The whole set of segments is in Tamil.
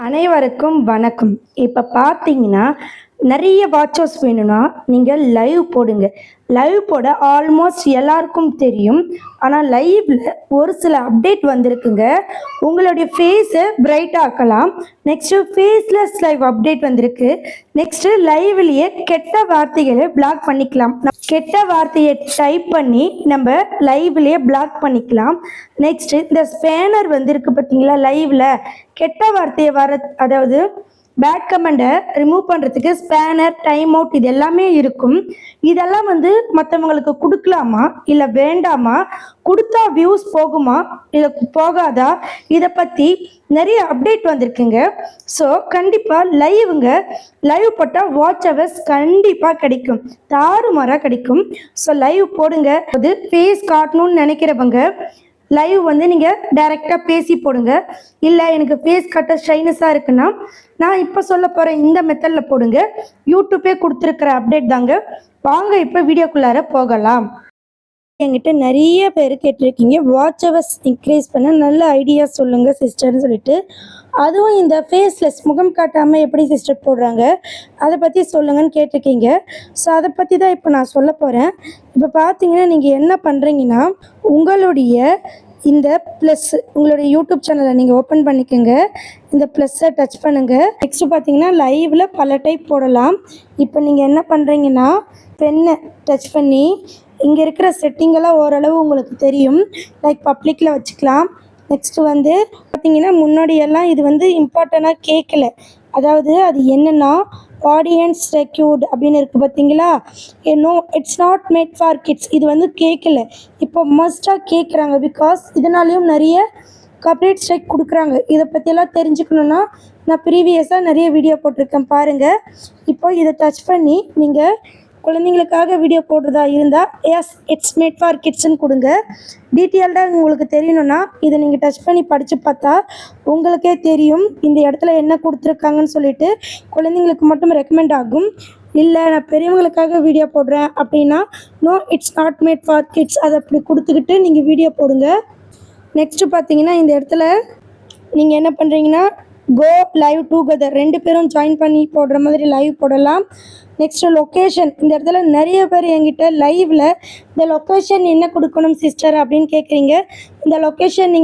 அனைவருக்கும் வணக்கம். இப்போ பார்த்தீங்கன்னா நிறைய வாட்சர்ஸ் வேணும்னா நீங்கள் லைவ் போடுங்க. லைவ் போட ஆல்மோஸ்ட் எல்லாருக்கும் தெரியும். ஆனால் லைவ்ல ஒரு சில அப்டேட் வந்திருக்குங்க. உங்களுடைய ஃபேஸை பிரைட் ஆக்கலாம். நெக்ஸ்ட்டு ஃபேஸ்லெஸ் லைவ் அப்டேட் வந்திருக்கு. நெக்ஸ்ட்டு லைவ்லேயே கெட்ட வார்த்தைகளை பிளாக் பண்ணிக்கலாம். கெட்ட வார்த்தையை டைப் பண்ணி நம்ம லைவ்லேயே பிளாக் பண்ணிக்கலாம். நெக்ஸ்ட்டு இந்த ஸ்பேனர் வந்திருக்கு பார்த்தீங்களா, லைவ்ல கெட்ட வார்த்தையை அதாவது பேட் கமெண்டை ரிமூவ் பண்ணுறதுக்கு ஸ்பேனர், டைம் அவுட் இது எல்லாமே இருக்கும். இதெல்லாம் மற்றவங்களுக்கு கொடுக்கலாமா இல்லை வேண்டாமா, கொடுத்தா வியூஸ் போகுமா இல்லை போகாதா, இதை பற்றி நிறைய அப்டேட் வந்திருக்குங்க. ஸோ கண்டிப்பாக லைவ் போட்டால் வாட்ச் ஹவர்ஸ் கண்டிப்பாக கிடைக்கும், தாறுமாறாக கிடைக்கும். ஸோ லைவ் போடுங்க. அது ஃபேஸ் காட்டணும்னு நினைக்கிறவங்க லைவ் நீங்கள் டைரெக்டாக பேசி போடுங்க. இல்லை எனக்கு ஃபேஸ் கட்ட ஷைனஸாக இருக்குன்னா நான் இப்போ சொல்ல போகிற இந்த மெத்தடில் போடுங்க. யூடியூப்பே கொடுத்துருக்கிற அப்டேட் தாங்க. வாங்க இப்போ வீடியோக்குள்ளார போகலாம். என்கிட்ட நிறைய பேர் கேட்டிருக்கீங்க, வாட்ச் ஹவர்ஸ் இன்க்ரீஸ் பண்ண நல்ல ஐடியா சொல்லுங்கள் சிஸ்டர்னு சொல்லிட்டு. அதுவும் இந்த ஃபேஸ்லெஸ் முகம் காட்டாமல் எப்படி சிஸ்டர் போடுறாங்க அதை பற்றி சொல்லுங்கன்னு கேட்டிருக்கீங்க. ஸோ அதை பற்றி தான் இப்போ நான் சொல்ல போகிறேன். இப்போ பார்த்தீங்கன்னா நீங்கள் என்ன பண்ணுறீங்கன்னா, உங்களுடைய இந்த ப்ளஸ் உங்களுடைய யூடியூப் சேனலை நீங்கள் ஓப்பன் பண்ணிக்கோங்க. இந்த ப்ளஸ்ஸை டச் பண்ணுங்கள். நெக்ஸ்ட்டு பார்த்தீங்கன்னா லைவில் பல டைப் போடலாம். இப்போ நீங்கள் என்ன பண்ணுறீங்கன்னா, பெண்ணை டச் பண்ணி இங்கே இருக்கிற செட்டிங்கெல்லாம் ஓரளவு உங்களுக்கு தெரியும். லைக் பப்ளிக்கில் வச்சுக்கலாம். நெக்ஸ்ட்டு பார்த்தீங்கன்னா முன்னாடியெல்லாம் இது இம்பார்ட்டண்ட்டாக கேட்கல. அதாவது அது என்னென்னா ஆடியன்ஸ் ரெக்யூர்ட் அப்படின்னு இருக்குது பார்த்தீங்களா. No it's not made for kids இது கேட்கல. இப்போ மஸ்ட்டாக கேட்குறாங்க. பிகாஸ் இதனாலேயும் நிறைய கார்ப்பரேட் ஸ்ட்ரைக் கொடுக்குறாங்க. இதை பற்றியெல்லாம் தெரிஞ்சுக்கணுன்னா நான் ப்ரீவியஸாக நிறைய வீடியோ போட்டிருக்கேன் பாருங்கள். இப்போ இதை டச் பண்ணி நீங்கள் குழந்தைங்களுக்காக வீடியோ போடுறதா இருந்தால் எஸ் இட்ஸ் மேட் ஃபார் கிட்ஸ்ன்னு கொடுங்க. டீட்டெயில்டாக உங்களுக்கு தெரியணுன்னா இதை நீங்கள் டச் பண்ணி படித்து பார்த்தா உங்களுக்கே தெரியும் இந்த இடத்துல என்ன கொடுத்துருக்காங்கன்னு சொல்லிட்டு. குழந்தைங்களுக்கு மட்டும் ரெக்கமெண்ட் ஆகும். இல்லை நான் பெரியவங்களுக்காக வீடியோ போடுறேன் அப்படின்னா no it's not made for kids அதை அப்படி கொடுத்துக்கிட்டு நீங்கள் வீடியோ போடுங்க. நெக்ஸ்ட்டு பார்த்தீங்கன்னா இந்த இடத்துல நீங்கள் என்ன பண்ணுறீங்கன்னா, கோ லைவ் டுகெதர் 2 பேரும் ஜாயின் பண்ணி போடுற மாதிரி லைவ் போடலாம். நெக்ஸ்ட்டு லொக்கேஷன், இந்த இடத்துல நிறைய பேர் என்கிட்ட லைவில் இந்த லொக்கேஷன் என்ன கொடுக்கணும் சிஸ்டர் அப்படின்னு கேட்குறீங்க. இந்த லொக்கேஷன்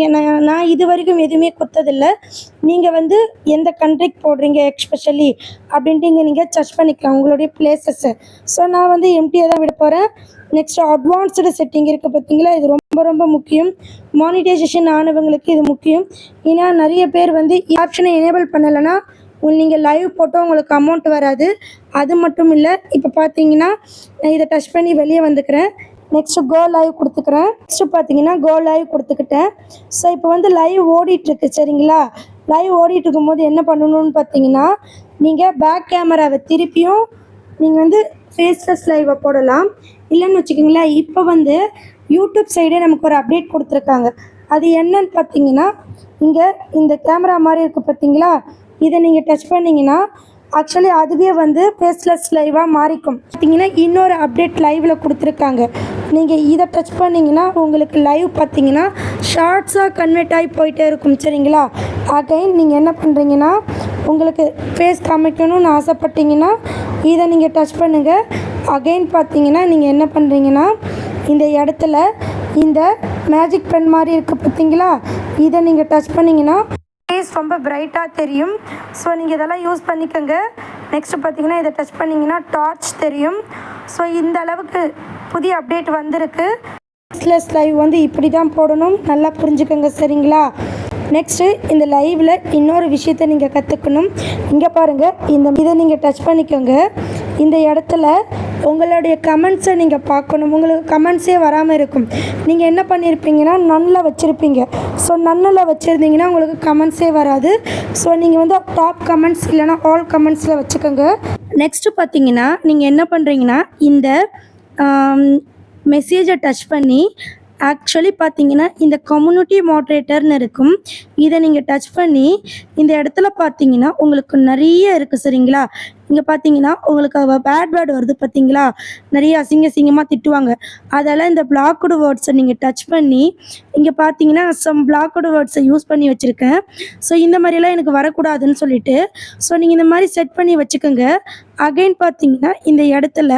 நான் இது வரைக்கும் எதுவுமே கொடுத்ததில்லை. நீங்கள் எந்த கண்ட்ரிக்கு போடுறீங்க எக்ஸ்பெஷலி அப்படின்ட்டு இங்கே நீங்கள் சர்ச் பண்ணிக்கலாம் உங்களுடைய பிளேசஸ்ஸை. ஸோ நான் எம்டியாக தான் விட போகிறேன். நெக்ஸ்ட்டு அட்வான்ஸ்டு செட்டிங் இருக்குது பார்த்தீங்களா, இது ரொம்ப ரொம்ப முக்கியம். மானிட்டைசேஷன் ஆனவங்களுக்கு இது முக்கியம். ஏன்னா நிறைய பேர் ஆப்ஷனை எனேபிள் பண்ணலைன்னா நீங்கள் லைவ் போட்டால் உங்களுக்கு அமௌண்ட் வராது. அது மட்டும் இல்லை, இப்போ பார்த்தீங்கன்னா நான் இதை டச் பண்ணி வெளியே வந்துக்கிறேன். நெக்ஸ்ட்டு கோ லைவ் கொடுத்துக்கிறேன். நெக்ஸ்ட்டு பார்த்தீங்கன்னா கோ லைவ் கொடுத்துக்கிட்டேன். ஸோ இப்போ லைவ் ஓடிட்டுருக்கு சரிங்களா. லைவ் ஓடிட்டு இருக்கும்போது என்ன பண்ணணும்னு பார்த்தீங்கன்னா, நீங்கள் பேக் கேமராவை திருப்பியும் நீங்கள் ஃபேஸ்லெஸ் லைவை போடலாம். இல்லைன்னு வச்சுக்கிங்களேன், இப்போ யூடியூப் சைடே நமக்கு ஒரு அப்டேட் கொடுத்துருக்காங்க. அது என்னன்னு பார்த்தீங்கன்னா, இங்கே இந்த கேமரா மாதிரி இருக்குது பார்த்தீங்களா, இதை நீங்கள் டச் பண்ணிங்கன்னா ஆக்சுவலி அதுவே ஃபேஸ்லெஸ் லைவாக மாறிக்கும். பார்த்தீங்கன்னா இன்னொரு அப்டேட் லைவில் கொடுத்துருக்காங்க. நீங்கள் இதை டச் பண்ணிங்கன்னா உங்களுக்கு லைவ் பார்த்தீங்கன்னா ஷார்ட்ஸாக கன்வெர்ட் ஆகி போயிட்டே இருக்கும் சரிங்களா. அகைன் நீங்கள் என்ன பண்ணுறீங்கன்னா, உங்களுக்கு ஃபேஸ் காமிக்கணும்னு ஆசைப்பட்டீங்கன்னா இதை நீங்கள் டச் பண்ணுங்கள். அகைன் பார்த்தீங்கன்னா நீங்கள் என்ன பண்ணுறீங்கன்னா, இந்த இடத்துல இந்த மேஜிக் பென் மாதிரி இருக்குது பார்த்தீங்களா, இதை நீங்கள் டச் பண்ணிங்கன்னா ஃபேஸ் ரொம்ப பிரைட்டாக தெரியும். ஸோ நீங்கள் இதெல்லாம் யூஸ் பண்ணிக்கோங்க. நெக்ஸ்ட்டு பார்த்தீங்கன்னா இதை டச் பண்ணிங்கன்னா டார்ச் தெரியும். ஸோ இந்த அளவுக்கு புதிய அப்டேட் வந்திருக்கு. ஃபேஸ்லெஸ் லைவ் இப்படி தான் போடணும், நல்லா புரிஞ்சுக்கோங்க சரிங்களா. நெக்ஸ்ட்டு இந்த லைவில் இன்னொரு விஷயத்தை நீங்கள் கற்றுக்கணும். இங்கே பாருங்கள், இதை நீங்கள் டச் பண்ணிக்கோங்க. இந்த இடத்துல உங்களுடைய கமெண்ட்ஸை நீங்கள் பார்க்கணும். உங்களுக்கு கமெண்ட்ஸே வராமல் இருக்கும். நீங்கள் என்ன பண்ணியிருப்பீங்கன்னா நன்னில் வச்சுருப்பீங்க. ஸோ நன்னில் வச்சுருந்தீங்கன்னா உங்களுக்கு கமெண்ட்ஸே வராது. ஸோ நீங்கள் டாப் கமெண்ட்ஸ் இல்லைனா ஆல் கமெண்ட்ஸில் வச்சுக்கோங்க. நெக்ஸ்ட்டு பார்த்தீங்கன்னா நீங்கள் என்ன பண்ணுறீங்கன்னா, இந்த மெசேஜை டச் பண்ணி ஆக்சுவலி பார்த்தீங்கன்னா இந்த கம்யூனிட்டி மாட்ரேட்டர்னு இருக்கும். இதை நீங்கள் டச் பண்ணி இந்த இடத்துல பார்த்தீங்கன்னா உங்களுக்கு நிறைய இருக்குது சரிங்களா. இங்கே பார்த்தீங்கன்னா உங்களுக்கு பேட் வேர்டு வருது பார்த்தீங்களா, நிறைய அசிங்கமாக திட்டுவாங்க. அதெல்லாம் இந்த பிளாக்டு வேர்ட்ஸை நீங்கள் டச் பண்ணி இங்கே பார்த்தீங்கன்னா பிளாக்டு வேர்ட்ஸை யூஸ் பண்ணி வச்சுருக்கேன். ஸோ இந்த மாதிரியெல்லாம் எனக்கு வரக்கூடாதுன்னு சொல்லிட்டு ஸோ நீங்கள் இந்த மாதிரி செட் பண்ணி வச்சுக்கோங்க. அகைன் பார்த்தீங்கன்னா இந்த இடத்துல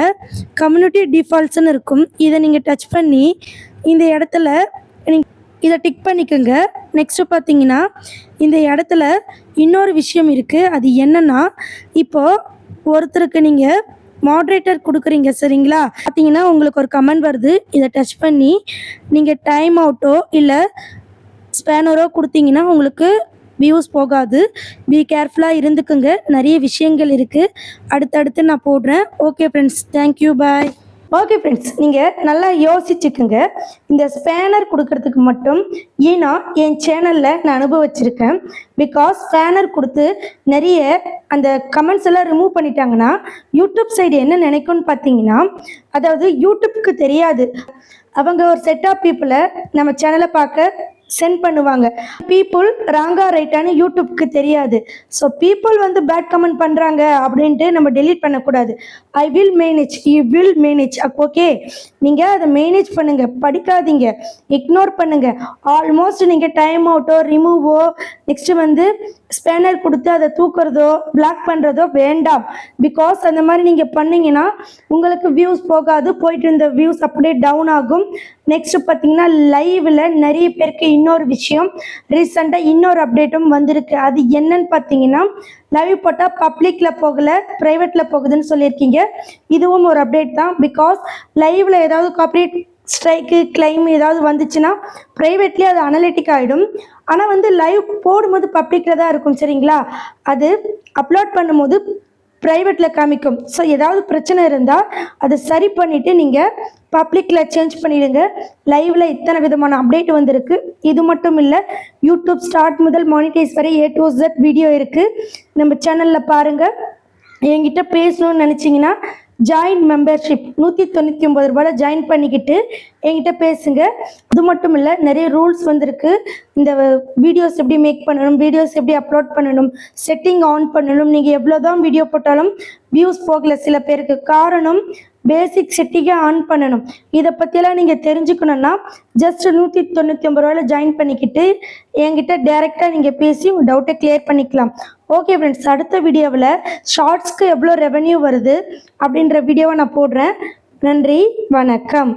கம்யூனிட்டி டிஃபால்ட்ஸ்னு இருக்கும். இதை நீங்கள் டச் பண்ணி இந்த இடத்துல இதை டிக் பண்ணிக்கோங்க. நெக்ஸ்ட்டு பார்த்தீங்கன்னா இந்த இடத்துல இன்னொரு விஷயம் இருக்குது. அது என்னென்னா, இப்போது ஒருத்தருக்கு நீங்கள் மாட்ரேட்டர் கொடுக்குறீங்க சரிங்களா. பார்த்தீங்கன்னா உங்களுக்கு ஒரு கமெண்ட் வருது. இதை டச் பண்ணி நீங்கள் டைம் அவுட்டோ இல்லை ஸ்பேனரோ கொடுத்தீங்கன்னா உங்களுக்கு வியூஸ் போகாது. பி கேர்ஃபுல்லாக இருந்துக்குங்க. நிறைய விஷயங்கள் இருக்குது, அடுத்தடுத்து நான் போடுறேன். ஓகே ஃப்ரெண்ட்ஸ், தேங்க்யூ, பாய். ஓகே ஃப்ரெண்ட்ஸ், நீங்கள் நல்லா யோசிச்சுக்குங்க. இந்த ஸ்பேனர் கொடுக்கறதுக்கு மட்டும் ஏன்னா என் சேனலில் நான் அனுபவிச்சிருக்கேன். பிகாஸ் ஸ்பேனர் கொடுத்து நிறைய அந்த கமெண்ட்ஸ் எல்லாம் ரிமூவ் பண்ணிட்டாங்கன்னா யூடியூப் சைடு என்ன நினைக்கும்னு பார்த்தீங்கன்னா, அதாவது யூடியூப்க்கு தெரியாது, அவங்க ஒரு செட் ஆஃப் பீப்புளை நம்ம சேனலை பார்க்க சென்ட் பண்ணுவாங்க. பீப்புள் ராங்கா ரைட்டானு யூடியூப்க்கு தெரியாது. ஸோ பீப்புள் வந்து பேட் கமெண்ட் பண்ணுறாங்க அப்படின்ட்டு நம்ம டெலீட் பண்ணக்கூடாது. I will manage, you will manage. Okay, நீங்கள் அதை மேனேஜ் பண்ணுங்கள், படிக்காதீங்க, இக்னோர் பண்ணுங்கள். ஆல்மோஸ்ட் நீங்கள் டைம் அவுட்டோ ரிமூவோ நெக்ஸ்ட்டு வந்து ஸ்பேனர் கொடுத்து அதை தூக்குறதோ பிளாக் பண்ணுறதோ வேண்டாம். பிகாஸ் அந்த மாதிரி நீங்கள் பண்ணிங்கன்னா உங்களுக்கு வியூஸ் போகாது, போயிட்டு இருந்த வியூஸ் அப்படியே டவுன் ஆகும். நெக்ஸ்ட் பார்த்தீங்கன்னா லைவில் நிறைய பேருக்கு இன்னொரு விஷயம், ரீசெண்டாக இன்னொரு அப்டேட்டும் வந்திருக்கு. அது என்னன்னு பார்த்தீங்கன்னா, லைவ் போட்டால் பப்ளிக்கில் போகலை, ப்ரைவேட்டில் போகுதுன்னு சொல்லியிருக்கீங்க. இதுவும் ஒரு அப்டேட் தான். பிகாஸ் லைவில் ஏதாவது காப்பரேட் ஸ்ட்ரைக்கு கிளைம் ஏதாவது வந்துச்சுன்னா ப்ரைவேட்லேயே அது அனலிட்டிக் ஆகிடும். ஆனால் வந்து லைவ் போடும்போது பப்ளிக்கில் தான் இருக்கும் சரிங்களா. அது அப்லோட் பண்ணும்போது ப்ரைவேட்டில் காமிக்கும். ஸோ ஏதாவது பிரச்சனை இருந்தால் அதை சரி பண்ணிவிட்டு நீங்கள் பப்ளிக்கில் சேஞ்ச் பண்ணிவிடுங்க. லைவில் இத்தனை விதமான அப்டேட் வந்திருக்கு. இது மட்டும் இல்லை, யூடியூப் ஸ்டார்ட் முதல் மானிட்டைஸ் வரை A to Z வீடியோ இருக்குது, நம்ம சேனலில் பாருங்கள். என்கிட்ட பேசணும்னு நினச்சிங்கன்னா ஜாயின் மெம்பர்ஷிப் 199 ரூபாயில் ஜாயின் பண்ணிக்கிட்டு என்கிட்ட பேசுங்க. அது மட்டும் இல்லை, நிறைய ரூல்ஸ் வந்திருக்கு. இந்த வீடியோஸ் எப்படி மேக் பண்ணணும், வீடியோஸ் எப்படி அப்லோட் பண்ணணும், செட்டிங் ஆன் பண்ணணும். நீங்கள் எவ்வளோ தான் வீடியோ போட்டாலும் வியூஸ் போகலை சில பேருக்கு. காரணம் பேசிக் செட்டிங்கை ஆன் பண்ணணும். இதை பற்றியெல்லாம் நீங்கள் தெரிஞ்சுக்கணுன்னா ஜஸ்ட் 199 ரூபாயில் ஜாயின் பண்ணிக்கிட்டு என்கிட்ட டைரெக்டாக நீங்கள் பேசி உங்கள் டவுட்டை கிளியர் பண்ணிக்கலாம். ஓகே ஃப்ரெண்ட்ஸ், அடுத்த வீடியோவில் ஷார்ட்ஸ்க்கு எவ்வளோ ரெவென்யூ வருது அப்படின்ற வீடியோவை நான் போடுறேன். நன்றி, வணக்கம்.